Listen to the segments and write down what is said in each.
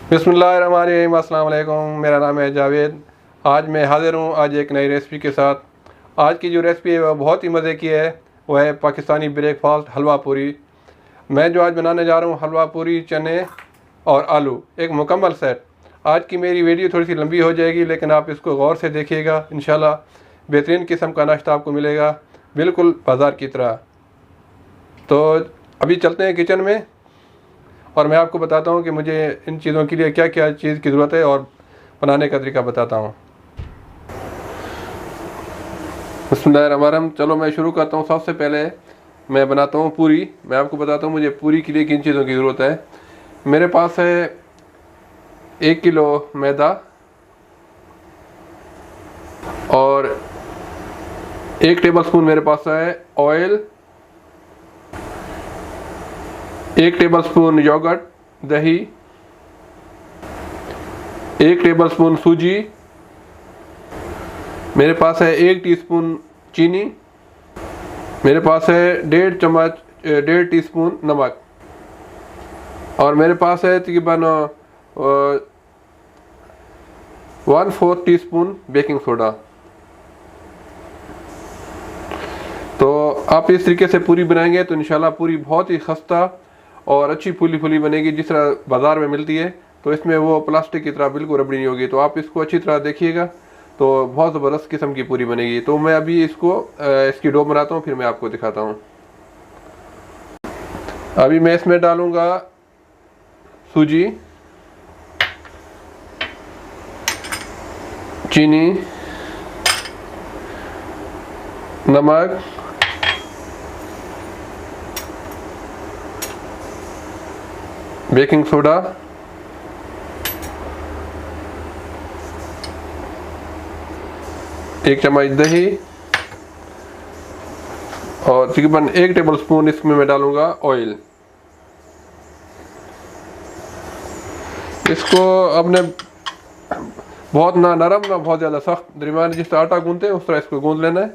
बिस्मिल्लाहिर्रहमानिर्रहीम, अस्सलाम वालेकुम। मेरा नाम है जावेद। आज मैं हाज़िर हूँ आज एक नई रेसिपी के साथ। आज की जो रेसिपी है वह बहुत ही मज़े की है। वह है पाकिस्तानी ब्रेकफास्ट हलवा पूरी। मैं जो आज बनाने जा रहा हूँ हलवा पूरी, चने और आलू, एक मुकम्मल सेट। आज की मेरी वीडियो थोड़ी सी लंबी हो जाएगी, लेकिन आप इसको गौर से देखिएगा। इंशाल्लाह बेहतरीन किस्म का नाश्ता आपको मिलेगा, बिल्कुल बाज़ार की तरह। तो अभी चलते हैं किचन में और मैं आपको बताता हूँ कि मुझे इन चीज़ों के लिए क्या क्या चीज़ की ज़रूरत है और बनाने का तरीका बताता हूँ। बिस्मिल्लाहिर्रहमानिर्रहीम। चलो मैं शुरू करता हूँ। सबसे पहले मैं बनाता हूँ पूरी। मैं आपको बताता हूँ मुझे पूरी के लिए किन चीज़ों की ज़रूरत है। मेरे पास है 1 किलो मैदा और 1 टेबलस्पून मेरे पास है ऑयल, 1 टेबलस्पून योगर्ट दही, 1 टेबलस्पून सूजी, मेरे पास है 1 टीस्पून चीनी, मेरे पास है 1.5 टीस्पून नमक और मेरे पास है तकरीबन 1/4 टीस्पून बेकिंग सोडा। तो आप इस तरीके से पूरी बनाएंगे तो इंशाल्लाह पूरी बहुत ही खस्ता और अच्छी फूली फूली बनेगी, जिस तरह बाज़ार में मिलती है। तो इसमें वो प्लास्टिक की तरह बिल्कुल रबड़ी नहीं होगी। तो आप इसको अच्छी तरह देखिएगा तो बहुत ज़बरदस्त किस्म की पूरी बनेगी। तो मैं अभी इसकी डो बनाता हूँ, फिर मैं आपको दिखाता हूँ। अभी मैं इसमें डालूँगा सूजी, चीनी, नमक, बेकिंग सोडा, एक चम्मच दही और तकरीबन 1 टेबलस्पून इसमें मैं डालूंगा ऑयल। इसको अपने बहुत ना नरम ना बहुत ज़्यादा सख्त, दरमियान जिस तरह आटा गूंदते हैं उस तरह इसको गूंद लेना है।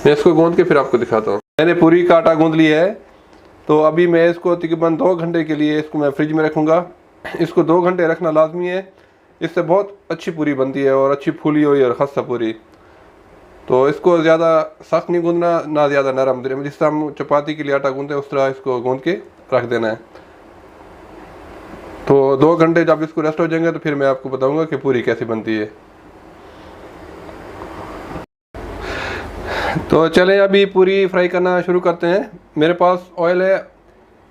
मैं इसको गूंद के फिर आपको दिखाता हूँ। मैंने पूरी का आटा गूंद लिया है। तो अभी मैं इसको तकरीबन 2 घंटे के लिए इसको मैं फ्रिज में रखूँगा। इसको 2 घंटे रखना लाजमी है, इससे बहुत अच्छी पूरी बनती है और अच्छी फूली हुई और खस्ता पूरी। तो इसको ज़्यादा सख्त नहीं गूंदना, ना ज़्यादा नरम, जिस तरह हम चपाती के लिए आटा गूंदते हैं उस तरह इसको गूंद के रख देना है। तो 2 घंटे जब इसको रेस्ट हो जाएंगे तो फिर मैं आपको बताऊंगा कि पूरी कैसी बनती है। तो चलें अभी पूरी फ्राई करना शुरू करते हैं। मेरे पास ऑयल है।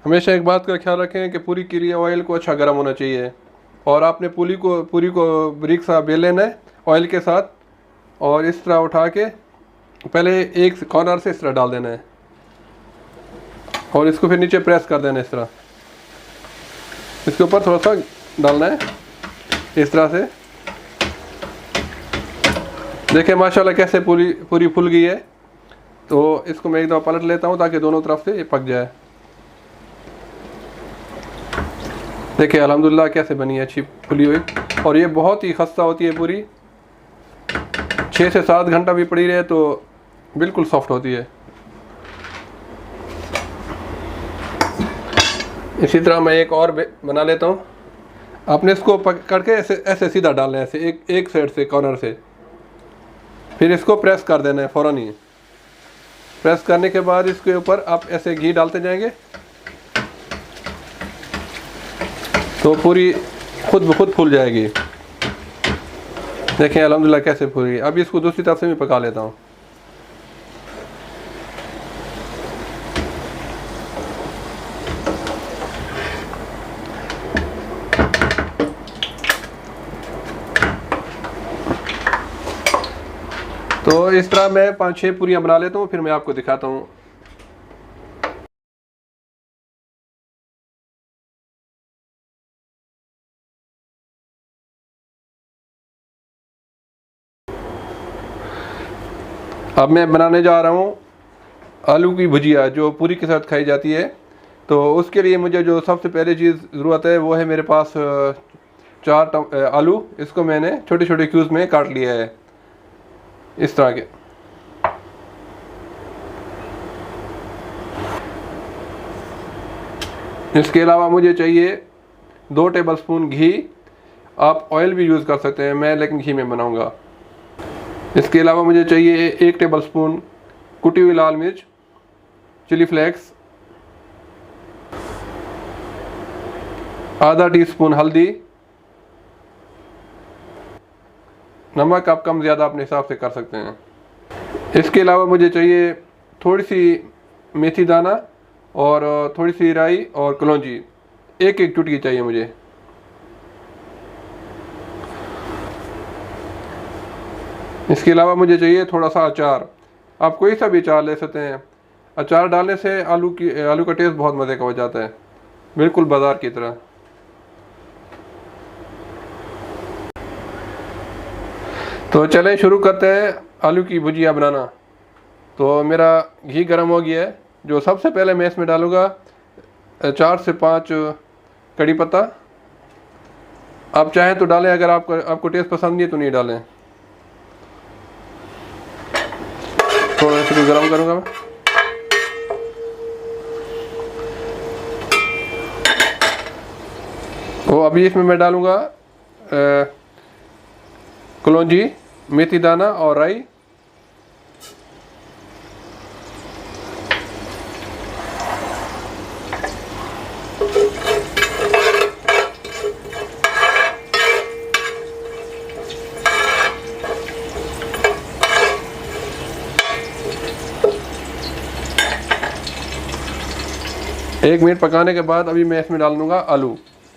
हमेशा एक बात का ख्याल रखें कि पूरी के लिए ऑयल को अच्छा गर्म होना चाहिए और आपने पूरी को बारीक सा बेल लेना है ऑयल के साथ और इस तरह उठा के पहले एक कॉर्नर से इस तरह डाल देना है और इसको फिर नीचे प्रेस कर देना है। इस तरह इसके ऊपर थोड़ा सा डालना है इस तरह से। देखें माशाल्लाह कैसे पूरी फूल गई है। तो इसको मैं एक दफ़ा पलट लेता हूँ ताकि दोनों तरफ से ये पक जाए। देखिए अल्हम्दुलिल्लाह कैसे बनी है, अच्छी फुली हुई। और ये बहुत ही खस्ता होती है पूरी, 6 से 7 घंटा भी पड़ी रहे तो बिल्कुल सॉफ्ट होती है। इसी तरह मैं एक और बना लेता हूँ। आपने इसको पकड़ के ऐसे सीधा डालना है, ऐसे एक साइड से कॉर्नर से, फिर इसको प्रेस कर देना है फ़ौरन ही। प्रेस करने के बाद इसके ऊपर आप ऐसे घी डालते जाएंगे तो पूरी खुद ब खुद फूल जाएगी। देखें अल्हम्दुलिल्लाह कैसे फूली। अब इसको दूसरी तरफ से भी पका लेता हूँ। तो इस तरह मैं 5-6 पूरियाँ बना लेता हूँ, फिर मैं आपको दिखाता हूँ। अब मैं बनाने जा रहा हूँ आलू की भुजिया जो पूरी के साथ खाई जाती है। तो उसके लिए मुझे जो सबसे पहली चीज़ ज़रूरत है वो है मेरे पास 4 आलू। इसको मैंने छोटे छोटे क्यूब्स में काट लिया है इस तरह के। इसके अलावा मुझे चाहिए 2 टेबलस्पून घी। आप ऑयल भी यूज़ कर सकते हैं, मैं लेकिन घी में बनाऊंगा। इसके अलावा मुझे चाहिए 1 टेबलस्पून कुटी हुई लाल मिर्च, चिली फ्लेक्स, आधा टीस्पून हल्दी, नमक आप कम ज़्यादा अपने हिसाब से कर सकते हैं। इसके अलावा मुझे चाहिए थोड़ी सी मेथी दाना और थोड़ी सी राई और कलौंजी, एक चुटकी चाहिए मुझे। इसके अलावा मुझे चाहिए थोड़ा सा अचार। आप कोई सा भी अचार ले सकते हैं। अचार डालने से आलू का टेस्ट बहुत मज़े का हो जाता है, बिल्कुल बाज़ार की तरह। तो चलें शुरू करते हैं आलू की भुजिया बनाना। तो मेरा घी गर्म हो गया है। जो सबसे पहले मैं इसमें डालूँगा 4 से 5 कड़ी पत्ता। आप चाहें तो डालें, अगर आपको टेस्ट पसंद नहीं है तो नहीं डालें। थोड़ा इसको गर्म करूँगा मैं। तो अभी इसमें मैं डालूँगा कलौंजी, मेथी दाना और राई। एक मिनट पकाने के बाद अभी मैं इसमें डाल दूँगा आलू।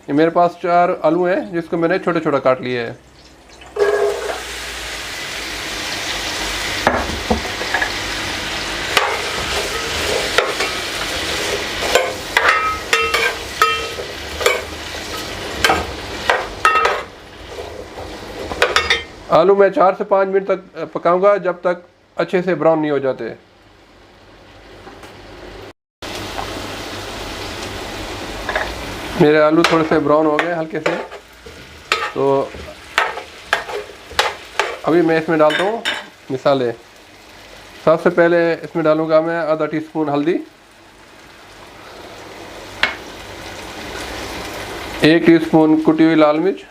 ये मेरे पास 4 आलू हैं जिसको मैंने छोटे छोटे काट लिए है। आलू मैं 4 से 5 मिनट तक पकाऊंगा, जब तक अच्छे से ब्राउन नहीं हो जाते। मेरे आलू थोड़े से ब्राउन हो गए हल्के से। तो अभी मैं इसमें डालता हूँ मसाले। सबसे पहले इसमें डालूंगा मैं आधा टीस्पून हल्दी, 1 टीस्पून कुटी हुई लाल मिर्च,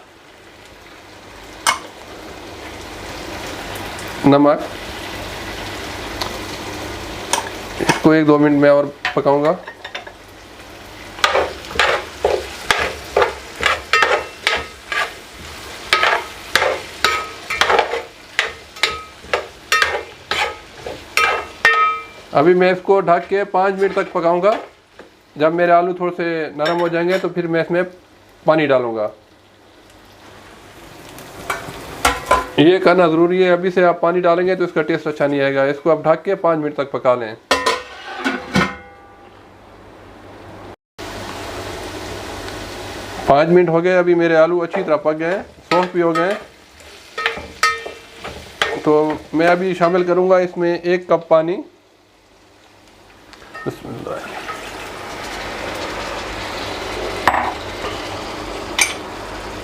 नमक। इसको 1-2 मिनट में और पकाऊंगा। अभी मैं इसको ढक के 5 मिनट तक पकाऊंगा। जब मेरे आलू थोड़े से नरम हो जाएंगे तो फिर मैं इसमें पानी डालूंगा। ये करना ज़रूरी है, अभी से आप पानी डालेंगे तो इसका टेस्ट अच्छा नहीं आएगा। इसको आप ढक के 5 मिनट तक पका लें। पाँच मिनट हो गए। अभी मेरे आलू अच्छी तरह पक गए हैं, सॉफ्ट भी हो गए हैं। तो मैं अभी शामिल करूंगा इसमें 1 कप पानी।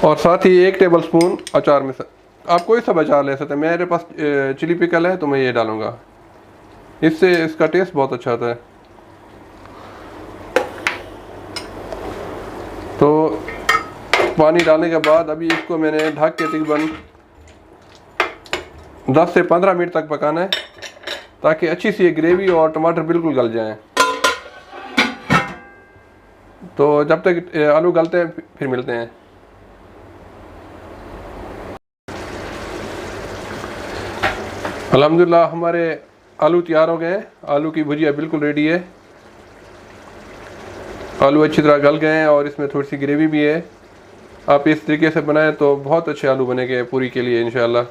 और साथ ही 1 टेबलस्पून अचार में आप कोई सा अचार ले सकते हैं। मेरे पास चिली पिकल है तो मैं ये डालूंगा, इससे इसका टेस्ट बहुत अच्छा आता है। तो पानी डालने के बाद अभी इसको मैंने ढक के तकरीबन 10 से 15 मिनट तक पकाना है, ताकि अच्छी सी ग्रेवी और टमाटर बिल्कुल गल जाएं। तो जब तक आलू गलते हैं फिर मिलते हैं। अल्हम्दुलिल्लाह हमारे आलू तैयार हो गए हैं। आलू की भुजिया बिल्कुल रेडी है। आलू अच्छी तरह गल गए हैं और इसमें थोड़ी सी ग्रेवी भी है। आप इस तरीके से बनाएं तो बहुत अच्छे आलू बनेंगे पूरी के लिए इंशाल्लाह।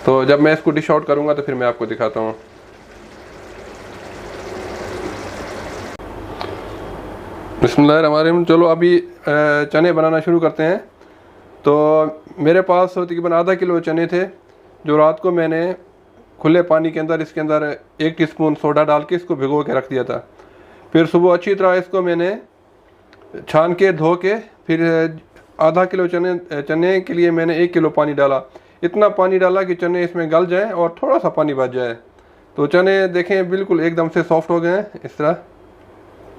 तो जब मैं इसको डिश आउट करूँगा तो फिर मैं आपको दिखाता हूँ। बिस्मिल्लाहिर्रहमानिर्रहीम। चलो अभी चने बनाना शुरू करते हैं। तो मेरे पास तकरीबन आधा किलो चने थे, जो रात को मैंने खुले पानी के अंदर इसके अंदर 1 टीस्पून सोडा डाल के इसको भिगो के रख दिया था। फिर सुबह अच्छी तरह इसको मैंने छान के धो के फिर आधा किलो चने के लिए मैंने 1 किलो पानी डाला। इतना पानी डाला कि चने इसमें गल जाएं और थोड़ा सा पानी बच जाए। तो चने देखें बिल्कुल एकदम से सॉफ्ट हो गए हैं इस तरह।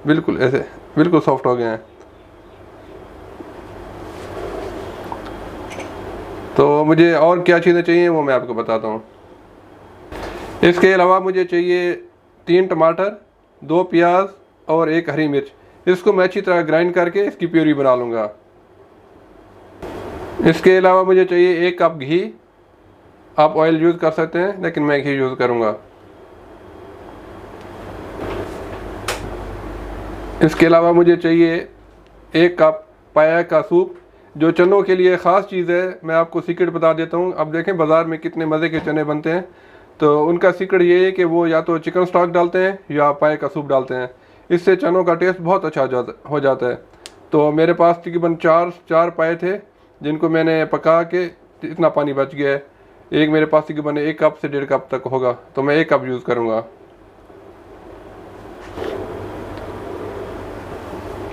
बिल्कुल ऐसे बिल्कुल सॉफ्ट हो गए हैं। तो मुझे और क्या चीज़ें चाहिए वो मैं आपको बताता हूँ। इसके अलावा मुझे चाहिए 3 टमाटर, 2 प्याज और 1 हरी मिर्च। इसको मैं अच्छी तरह ग्राइंड करके इसकी प्यूरी बना लूँगा। इसके अलावा मुझे चाहिए 1 कप घी। आप ऑयल यूज़ कर सकते हैं लेकिन मैं घी यूज़ करूँगा। इसके अलावा मुझे चाहिए 1 कप पाया का सूप, जो चनों के लिए ख़ास चीज़ है। मैं आपको सीक्रेट बता देता हूँ। अब देखें बाज़ार में कितने मज़े के चने बनते हैं, तो उनका सीक्रेट ये है कि वो या तो चिकन स्टॉक डालते हैं या पाए का सूप डालते हैं। इससे चनों का टेस्ट बहुत अच्छा हो जाता है। तो मेरे पास तकरीबन चार पाए थे जिनको मैंने पका के इतना पानी बच गया है। एक मेरे पास तकरीबन 1 कप से 1.5 कप तक होगा, तो मैं 1 कप यूज़ करूँगा।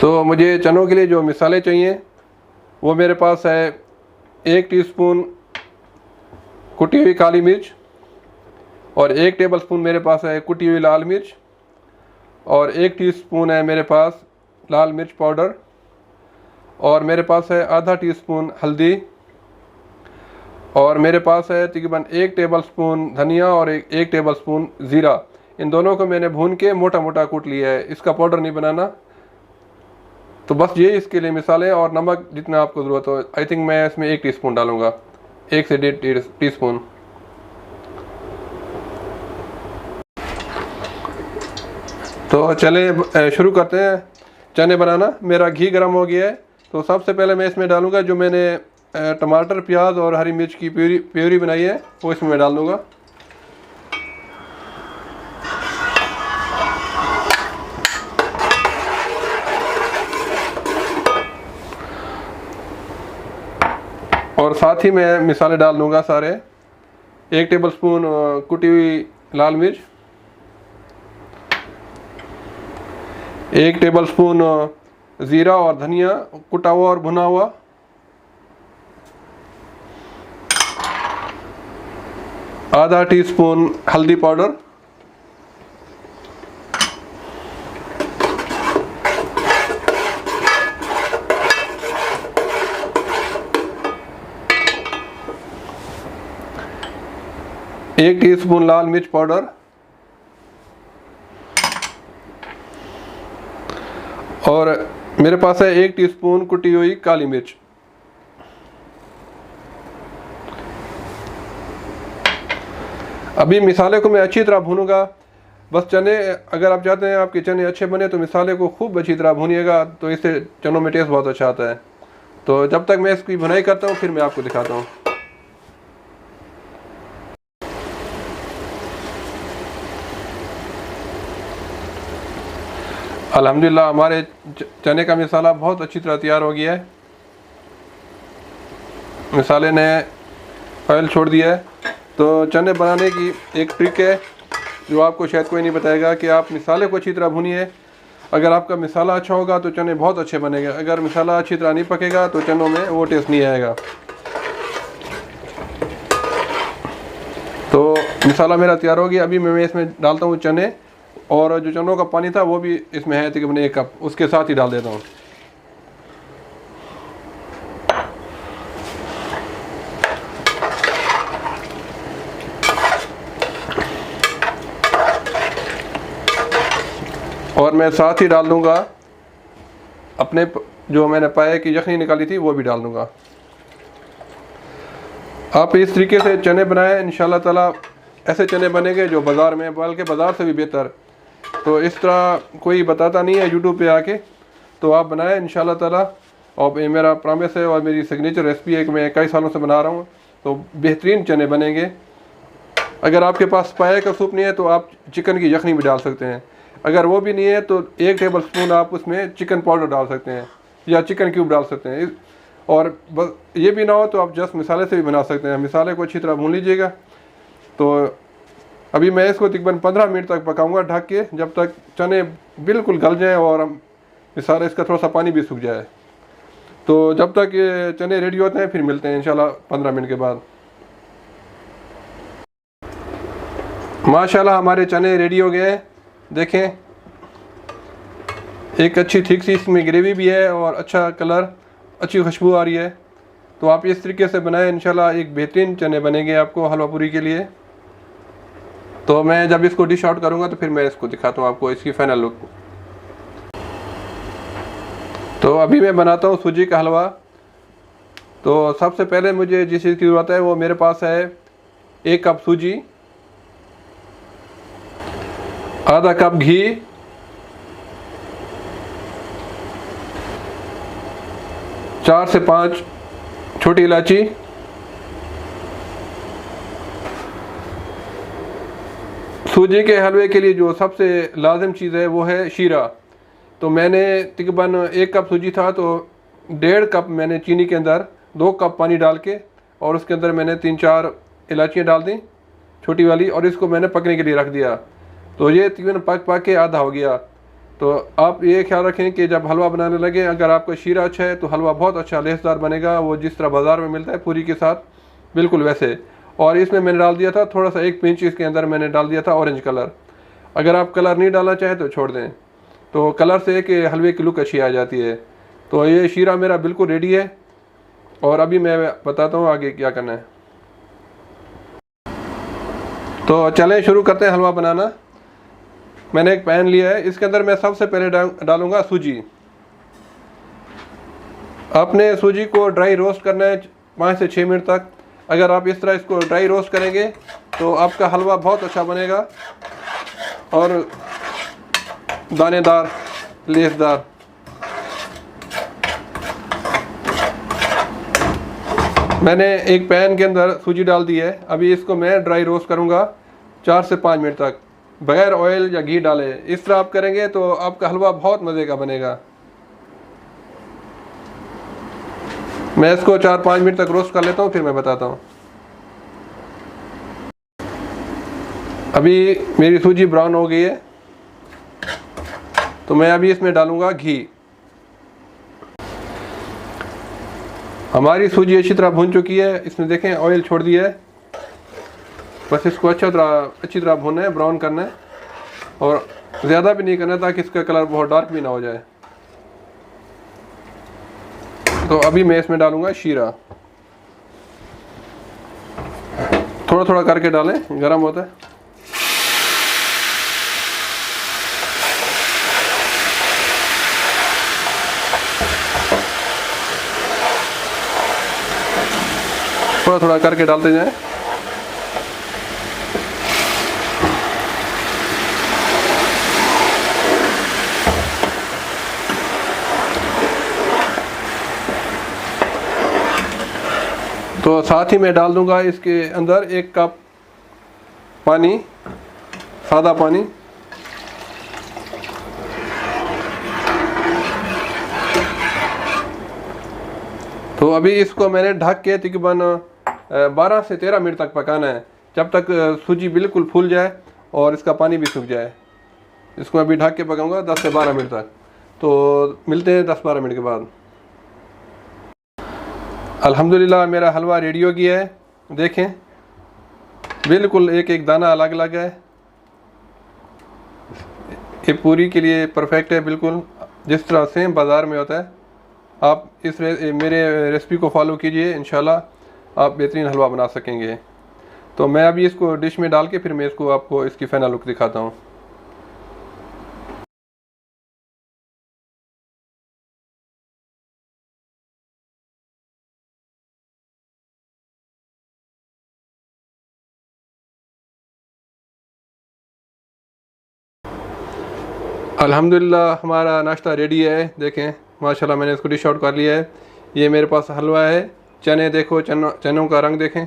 तो मुझे चनों के लिए जो मिसाले चाहिए वो मेरे पास है 1 टीस्पून कुटी हुई काली मिर्च, और 1 टेबलस्पून मेरे पास है कुटी हुई लाल मिर्च, और 1 टीस्पून है मेरे पास लाल मिर्च पाउडर, और मेरे पास है आधा टीस्पून हल्दी, और मेरे पास है तकरीबन 1 टेबलस्पून धनिया और 1 टेबलस्पून ज़ीरा। इन दोनों को मैंने भून के मोटा मोटा कूट लिया है, इसका पाउडर नहीं बनाना। तो बस ये इसके लिए मिसालें, और नमक जितना आपको ज़रूरत हो। आई थिंक मैं इसमें 1 टीस्पून डालूँगा, 1 से 1.5 टीस्पून। तो चले शुरू करते हैं चने बनाना। मेरा घी गर्म हो गया है, तो सबसे पहले मैं इसमें डालूँगा जो मैंने टमाटर, प्याज और हरी मिर्च की प्यूरी बनाई है, वो इसमें मैं डाल दूँगा। और साथ ही मैं मिसाले डाल दूँगा सारे। 1 टेबलस्पून कुटी हुई लाल मिर्च, 1 टेबलस्पून ज़ीरा और धनिया कुटा हुआ और भुना हुआ, आधा टीस्पून हल्दी पाउडर, एक टीस्पून लाल मिर्च पाउडर, और मेरे पास है 1 टीस्पून कुटी हुई काली मिर्च। अभी मिसाले को मैं अच्छी तरह भूनूंगा। बस चने, अगर आप चाहते हैं आपके चने अच्छे बने तो मिसाले को खूब अच्छी तरह भूनिएगा, तो इससे चनों में टेस्ट बहुत अच्छा आता है। तो जब तक मैं इसकी भुनाई करता हूँ फिर मैं आपको दिखाता हूँ। अल्हम्दुलिल्लाह हमारे चने का मिसाला बहुत अच्छी तरह तैयार हो गया है। मिसाले ने ऑयल छोड़ दिया है। तो चने बनाने की एक ट्रिक है जो आपको शायद कोई नहीं बताएगा, कि आप मिसाले को अच्छी तरह भूनिए। अगर आपका मिसाला अच्छा होगा तो चने बहुत अच्छे बनेंगे। अगर मिसाला अच्छी तरह नहीं पकेगा तो चनों में वो टेस्ट नहीं आएगा। तो मिसाला मेरा तैयार हो गया। अभी मैं इसमें डालता हूँ चने, और जो चनों का पानी था वो भी इसमें है तकरीबन 1 कप, उसके साथ ही डाल देता हूँ। और मैं साथ ही डाल दूँगा अपने जो मैंने पाए की यखनी निकाली थी वो भी डाल दूँगा। आप इस तरीके से चने बनाएं, इंशाल्लाह ताला ऐसे चने बनेंगे जो बाज़ार में, बल्कि बाज़ार से भी बेहतर। तो इस तरह कोई बताता नहीं है यूट्यूब पे आके, तो आप बनाएं इंशाल्लाह ताला। और ये मेरा प्रॉमिस है और मेरी सिग्नेचर रेसिपी है कि मैं कई सालों से बना रहा हूँ, तो बेहतरीन चने बनेंगे। अगर आपके पास पाए का सूप नहीं है तो आप चिकन की यखनी भी डाल सकते हैं। अगर वो भी नहीं है तो 1 टेबलस्पून आप उसमें चिकन पाउडर डाल सकते हैं या चिकन क्यूब डाल सकते हैं। और बस ये भी ना हो तो आप जस्ट मिसाले से भी बना सकते हैं। मिसाले को अच्छी तरह भून लीजिएगा। तो अभी मैं इसको तकरीबन 15 मिनट तक पकाऊंगा ढक के, जब तक चने बिल्कुल गल जाएं और मिसाले इसका थोड़ा सा पानी भी सूख जाए। तो जब तक ये चने रेडी होते हैं फिर मिलते हैं इंशाल्लाह 15 मिनट के बाद। माशाल्लाह हमारे चने रेडी हो गए हैं। देखें एक अच्छी थिक सी इसमें ग्रेवी भी है और अच्छा कलर, अच्छी खुशबू आ रही है। तो आप इस तरीके से बनाएं, इंशाल्लाह एक बेहतरीन चने बनेंगे आपको हलवा पूरी के लिए। तो मैं जब इसको डिश आउट करूँगा तो फिर मैं इसको दिखाता हूँ आपको इसकी फाइनल लुक। तो अभी मैं बनाता हूँ सूजी का हलवा। तो सबसे पहले मुझे जिस चीज़ की ज़रूरत है वो मेरे पास है 1 कप सूजी, आधा कप घी, 4 से 5 छोटी इलायची, सूजी के हलवे के लिए जो सबसे लाजिम चीज़ है वो है शीरा। तो मैंने तकरीबन 1 कप सूजी था तो 1.5 कप मैंने चीनी के अंदर 2 कप पानी डाल के और उसके अंदर मैंने 3-4 इलायचियाँ डाल दी छोटी वाली, और इसको मैंने पकने के लिए रख दिया। तो ये तकरीबन पक के आधा हो गया। तो आप ये ख्याल रखें कि जब हलवा बनाने लगे, अगर आपका शीरा अच्छा है तो हलवा बहुत अच्छा लेसदार बनेगा, वो जिस तरह बाज़ार में मिलता है पूरी के साथ बिल्कुल वैसे। और इसमें मैंने डाल दिया था थोड़ा सा 1 पिंच इसके अंदर मैंने डाल दिया था ऑरेंज कलर। अगर आप कलर नहीं डालना चाहें तो छोड़ दें, तो कलर से कि हलवे की लुक अच्छी आ जाती है। तो ये शीरा मेरा बिल्कुल रेडी है और अभी मैं बताता हूँ आगे क्या करना है। तो चलें शुरू करते हैं हलवा बनाना। मैंने एक पैन लिया है, इसके अंदर मैं सबसे पहले डालूंगा सूजी। आपने सूजी को ड्राई रोस्ट करना है 5 से 6 मिनट तक। अगर आप इस तरह इसको ड्राई रोस्ट करेंगे तो आपका हलवा बहुत अच्छा बनेगा और दानेदार, लेसदार। मैंने एक पैन के अंदर सूजी डाल दी है। अभी इसको मैं ड्राई रोस्ट करूंगा 4 से 5 मिनट तक, बगैर ऑयल या घी डाले। इस तरह आप करेंगे तो आपका हलवा बहुत मज़े का बनेगा। मैं इसको 4-5 मिनट तक रोस्ट कर लेता हूँ, फिर मैं बताता हूँ। अभी मेरी सूजी ब्राउन हो गई है तो मैं अभी इसमें डालूँगा घी। हमारी सूजी अच्छी तरह भून चुकी है, इसमें देखें ऑयल छोड़ दिया है। बस इसको अच्छी तरह भूनना है, ब्राउन करना है और ज़्यादा भी नहीं करना ताकि इसका कलर बहुत डार्क भी ना हो जाए। तो अभी मैं इसमें डालूंगा शीरा। थोड़ा थोड़ा करके डालें, गरम होता है। थोड़ा थोड़ा करके डालते जाएं। तो साथ ही मैं डाल दूंगा इसके अंदर 1 कप पानी, सादा पानी। तो अभी इसको मैंने ढक के तकरीबन 12 से 13 मिनट तक पकाना है, जब तक सूजी बिल्कुल फूल जाए और इसका पानी भी सूख जाए। इसको अभी ढक के पकाऊंगा 10 से 12 मिनट तक। तो मिलते हैं 10-12 मिनट के बाद। अल्हम्दुलिल्लाह मेरा हलवा रेडी हो गया है। देखें बिल्कुल एक एक दाना अलग अलग है। ये पूरी के लिए परफेक्ट है, बिल्कुल जिस तरह सेम बाज़ार में होता है। आप मेरे रेसिपी को फॉलो कीजिए, इंशाल्लाह आप बेहतरीन हलवा बना सकेंगे। तो मैं अभी इसको डिश में डाल के फिर मैं इसको आपको इसकी फाइनल लुक दिखाता हूँ। अल्हम्दुलिल्लाह हमारा नाश्ता रेडी है। देखें माशाल्लाह मैंने इसको डिश आउट कर लिया है। ये मेरे पास हलवा है, चने देखो, चनों का रंग देखें,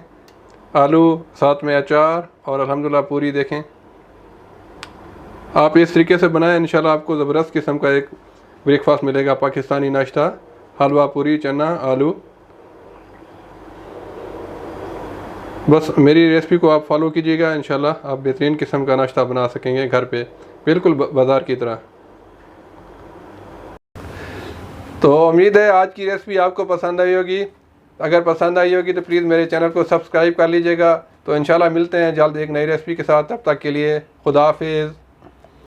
आलू साथ में अचार और अल्हम्दुलिल्लाह पूरी देखें। आप इस तरीके से बनाएं, इंशाल्लाह आपको ज़बरदस्त किस्म का एक ब्रेकफास्ट मिलेगा, पाकिस्तानी नाश्ता, हलवा पूरी चना आलू। बस मेरी रेसिपी को आप फॉलो कीजिएगा, इंशाल्लाह आप बेहतरीन किस्म का नाश्ता बना सकेंगे घर पे, बिल्कुल बाज़ार की तरह। तो उम्मीद है आज की रेसिपी आपको पसंद आई होगी। अगर पसंद आई होगी तो प्लीज़ मेरे चैनल को सब्सक्राइब कर लीजिएगा। तो इंशाल्लाह मिलते हैं जल्द एक नई रेसिपी के साथ। तब तक के लिए खुदा हाफिज़।